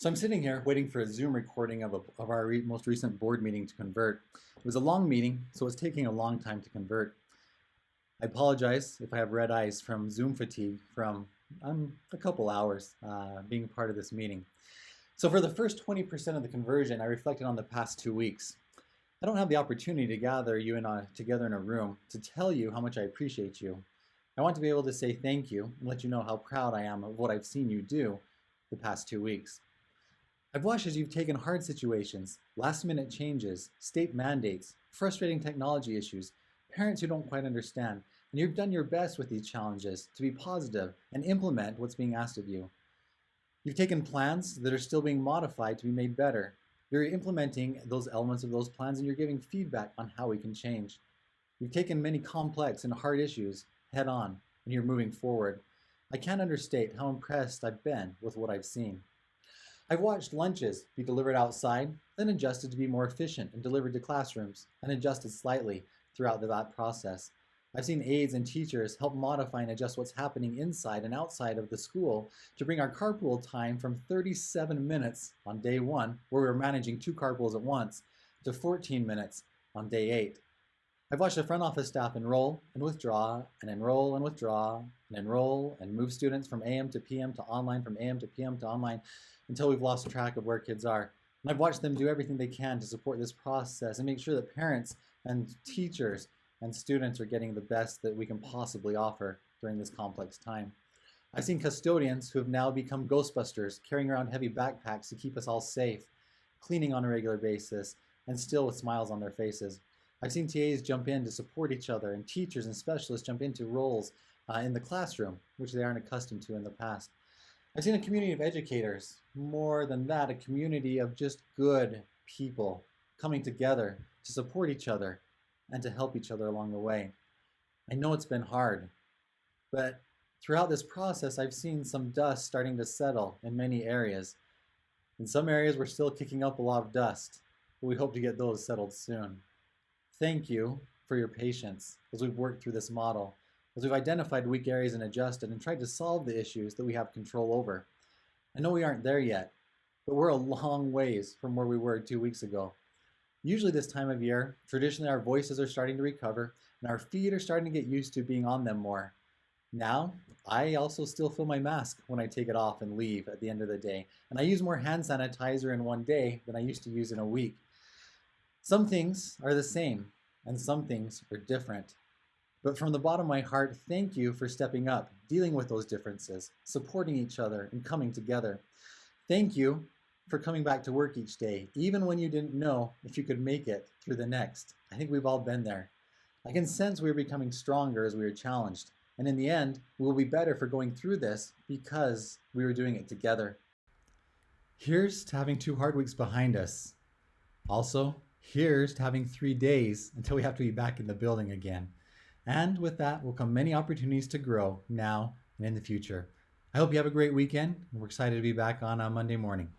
So I'm sitting here waiting for a Zoom recording of our most recent board meeting to convert. It was a long meeting, so it's taking a long time to convert. I apologize if I have red eyes from Zoom fatigue from a couple hours being part of this meeting. So for the first 20% of the conversion, I reflected on the past 2 weeks. I don't have the opportunity to gather you together in a room to tell you how much I appreciate you. I want to be able to say thank you and let you know how proud I am of what I've seen you do the past 2 weeks. I've watched as you've taken hard situations, last-minute changes, state mandates, frustrating technology issues, parents who don't quite understand, and you've done your best with these challenges to be positive and implement what's being asked of you. You've taken plans that are still being modified to be made better. You're implementing those elements of those plans and you're giving feedback on how we can change. You've taken many complex and hard issues head on and you're moving forward. I can't understate how impressed I've been with what I've seen. I've watched lunches be delivered outside, then adjusted to be more efficient and delivered to classrooms, and adjusted slightly throughout that process. I've seen aides and teachers help modify and adjust what's happening inside and outside of the school to bring our carpool time from 37 minutes on day 1, where we were managing 2 carpools at once, to 14 minutes on day 8. I've watched the front office staff enroll and withdraw, and enroll and withdraw, and enroll and move students from AM to PM to online, from AM to PM to online, until we've lost track of where kids are. And I've watched them do everything they can to support this process and make sure that parents and teachers and students are getting the best that we can possibly offer during this complex time. I've seen custodians who have now become Ghostbusters, carrying around heavy backpacks to keep us all safe, cleaning on a regular basis, and still with smiles on their faces. I've seen TAs jump in to support each other, and teachers and specialists jump into roles in the classroom, which they aren't accustomed to in the past. I've seen a community of educators, more than that, a community of just good people coming together to support each other and to help each other along the way. I know it's been hard, but throughout this process, I've seen some dust starting to settle in many areas. In some areas, we're still kicking up a lot of dust, but we hope to get those settled soon. Thank you for your patience as we've worked through this model, as we've identified weak areas and adjusted and tried to solve the issues that we have control over. I know we aren't there yet, but we're a long ways from where we were 2 weeks ago. Usually this time of year, traditionally our voices are starting to recover and our feet are starting to get used to being on them more. Now, I also still feel my mask when I take it off and leave at the end of the day, and I use more hand sanitizer in one day than I used to use in a week. Some things are the same and some things are different. But from the bottom of my heart, thank you for stepping up, dealing with those differences, supporting each other, and coming together. Thank you for coming back to work each day, even when you didn't know if you could make it through the next. I think we've all been there. I can sense we're becoming stronger as we are challenged. And in the end, we will be better for going through this because we were doing it together. Here's to having 2 hard weeks behind us. Also, here's to having 3 days until we have to be back in the building again. And with that will come many opportunities to grow now and in the future. I hope you have a great weekend, and we're excited to be back on Monday morning.